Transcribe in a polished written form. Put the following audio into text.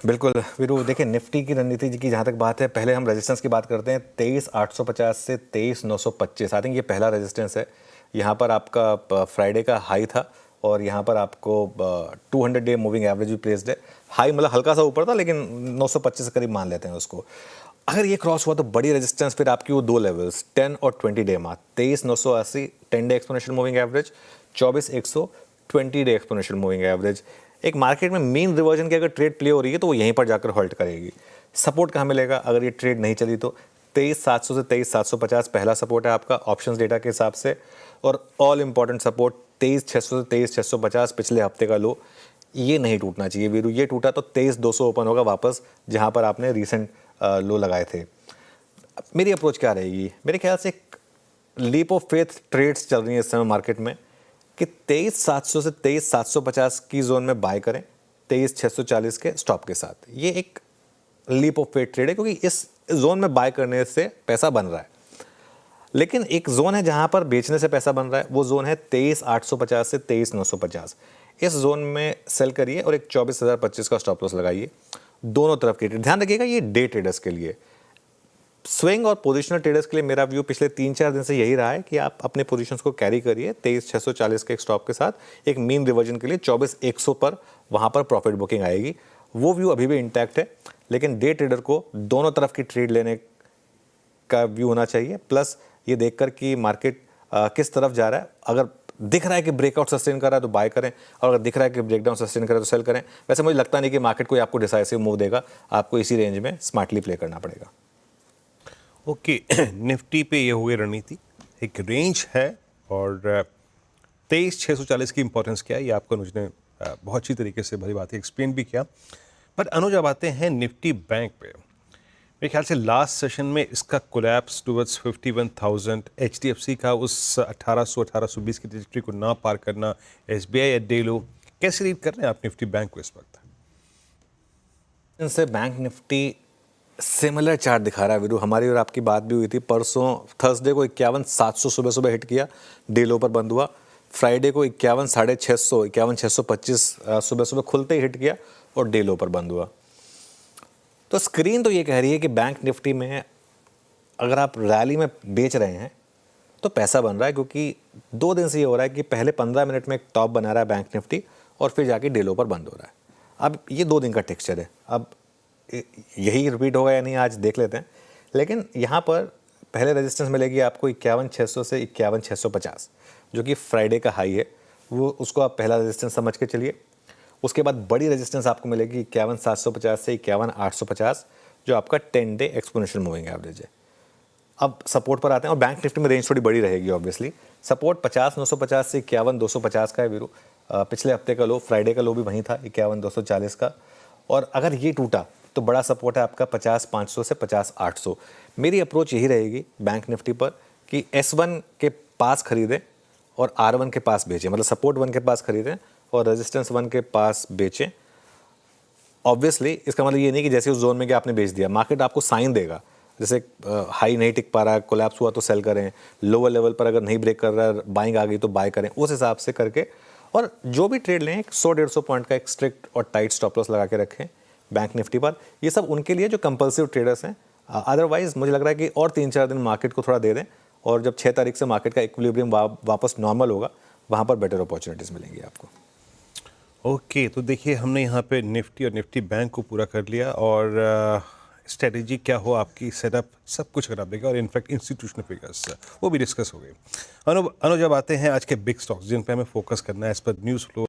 बिल्कुल वीरू, देखिए निफ्टी की रणनीति की जहाँ तक बात है, पहले हम रेजिस्टेंस की बात करते हैं 23,850 से 23,925। आई थिंक ये पहला रेजिस्टेंस है। यहाँ पर आपका फ्राइडे का हाई था और यहाँ पर आपको 200 डे मूविंग एवरेज भी प्लेस्ड है। हाई मतलब हल्का सा ऊपर था, लेकिन 925 के करीब मान लेते हैं उसको। अगर ये क्रॉस हुआ तो बड़ी रेजिस्टेंस फिर आपकी वो दो लेवल्स 10 और 20 day mark, 23,980 10 day exponential moving average, 24,100 20 day exponential moving average. एक मार्केट में मीन रिवर्जन की अगर ट्रेड प्ले हो रही है तो वो यहीं पर जाकर होल्ड करेगी। सपोर्ट कहाँ मिलेगा अगर ये ट्रेड नहीं चली तो 23,700 से 23,750 पहला सपोर्ट है आपका ऑप्शंस डेटा के हिसाब से। और ऑल इंपॉर्टेंट सपोर्ट 23,600 से 23,650 पिछले हफ्ते का लो, ये नहीं टूटना चाहिए वीरू। ये टूटा तो 23,200 ओपन होगा वापस, जहां पर आपने रीसेंट लो लगाए थे। मेरी अप्रोच क्या रहेगी? मेरे ख्याल से एक लीप ऑफ फेथ ट्रेड्स चल रही है इस समय मार्केट में कि 23,700 से 23,750 की जोन में बाय करें 23,640 के स्टॉप के साथ। ये एक लीप ऑफ फेथ ट्रेड है क्योंकि इस जोन में बाय करने से पैसा बन रहा है। लेकिन एक जोन है जहां पर बेचने से पैसा बन रहा है, वो जोन है 23,850 से 23,950। इस जोन में सेल करिए और एक 24,025 का स्टॉप लॉस लगाइए। दोनों तरफ के ध्यान रखिएगा, ये डे ट्रेडर्स के लिए। स्विंग और पोजिशनल ट्रेडर्स के लिए मेरा व्यू पिछले 3-4 दिन से यही रहा है कि आप अपने पोजीशंस को कैरी करिए 23,640 के एक स्टॉप के साथ। एक मीन रिवर्जन के लिए 24,100 पर वहां पर प्रॉफिट बुकिंग आएगी। वो व्यू अभी भी इंटैक्ट है, लेकिन डे ट्रेडर को दोनों तरफ की ट्रेड लेने का व्यू होना चाहिए, प्लस ये देखकर कि मार्केट किस तरफ जा रहा है। अगर दिख रहा है कि ब्रेकआउट सस्टेन कर रहा है तो बाय करें, और अगर दिख रहा है कि ब्रेकडाउन सस्टेन कर रहा है तो सेल करें। वैसे मुझे लगता नहीं कि मार्केट कोई आपको डिसाइसिव मूव देगा, आपको इसी रेंज में स्मार्टली प्ले करना पड़ेगा। ओके निफ्टी पे ये हुई रणनीति, एक रेंज है और 23,640 की इंपॉर्टेंस क्या है ये आपको अनुज ने बहुत अच्छी तरीके से भली बात एक्सप्लेन भी किया। पर अनुज अब आते हैं निफ्टी बैंक पे। मेरे ख्याल से लास्ट सेशन में इसका कोलैप्स टुवर्ड्स 51,000, एचडीएफसी का उस 1800-1820 की ट्रेजेक्टरी को ना पार करना, एसबीआई एट डे लो, कैसे रीड कर रहे हैं आप निफ्टी बैंक को इस वक्त? इनसे बैंक निफ्टी सिमिलर चार्ट दिखा रहा है वीरू। हमारी और आपकी बात भी हुई थी परसों थर्सडे को 51,700 सुबह सुबह हिट किया, डे लो पर बंद हुआ। फ्राइडे को 51,650 51,625 सुबह सुबह खुलते ही हिट किया और डे लो पर बंद हुआ। तो स्क्रीन तो ये कह रही है कि बैंक निफ्टी में अगर आप रैली में बेच रहे हैं तो पैसा बन रहा है, क्योंकि 2 दिन से ये हो रहा है कि पहले 15 मिनट में एक टॉप बना रहा है बैंक निफ्टी और फिर जाके डे लो पर बंद हो रहा है। अब ये 2 दिन का टेक्सचर है, अब यही रिपीट होगा या नहीं आज देख लेते हैं। लेकिन यहाँ पर पहले रेजिस्टेंस मिलेगी आपको 51,600 से 51,650, जो कि फ्राइडे का हाई है, वो उसको आप पहला रेजिस्टेंस समझ के चलिए। उसके बाद बड़ी रेजिस्टेंस आपको मिलेगी 51,750 से 51,850, जो आपका 10 डे एक्सपोनेंशियल मूविंग एवरेज है। अब सपोर्ट पर आते हैं, और बैंक निफ्टी में रेंज थोड़ी बड़ी रहेगी ऑब्वियसली। सपोर्ट 50,950 से 51,250 का है वीरू। पिछले हफ्ते का लो, फ्राइडे का लो भी वहीं था 51,240 का। और अगर ये टूटा तो बड़ा सपोर्ट है आपका 50,500 से 50,800। मेरी अप्रोच यही रहेगी बैंक निफ्टी पर कि S1 के पास खरीदें और R1 के पास बेचें, मतलब सपोर्ट 1 के पास खरीदें और रेजिस्टेंस 1 के पास बेचें। ऑब्वियसली इसका मतलब ये नहीं कि जैसे उस जोन में कि आपने बेच दिया, मार्केट आपको साइन देगा। जैसे हाई नहीं टिक पा रहा है, कोलैप्स हुआ तो सेल करें, लोअर लेवल पर अगर नहीं ब्रेक कर रहा है, बाइंग आ गई तो बाय करें, उस हिसाब से करके। और जो भी ट्रेड लें 100-150 पॉइंट का एक स्ट्रिक्ट और टाइट स्टॉप लॉस लगा के रखें बैंक निफ्टी पर। ये सब उनके लिए जो कंपल्सिव ट्रेडर्स हैं। अदरवाइज मुझे लग रहा है कि और 3-4 दिन मार्केट को थोड़ा दे दें, और जब 6 तारीख से मार्केट का इक्विलिब्रियम वापस नॉर्मल होगा, वहाँ पर बेटर अपॉर्चुनिटीज़ मिलेंगी आपको। ओके तो देखिए हमने यहाँ पे निफ्टी और निफ्टी बैंक को पूरा कर लिया, और स्ट्रेटेजी क्या हो आपकी, सेटअप सब कुछ करा देगा, और इनफैक्ट इंस्टीट्यूशनल फिगर्स वो भी डिस्कस हो गए। अनुज अब आते हैं आज के बिग स्टॉक्स जिन पे हमें फोकस करना है एज पर न्यूज़ फ्लो।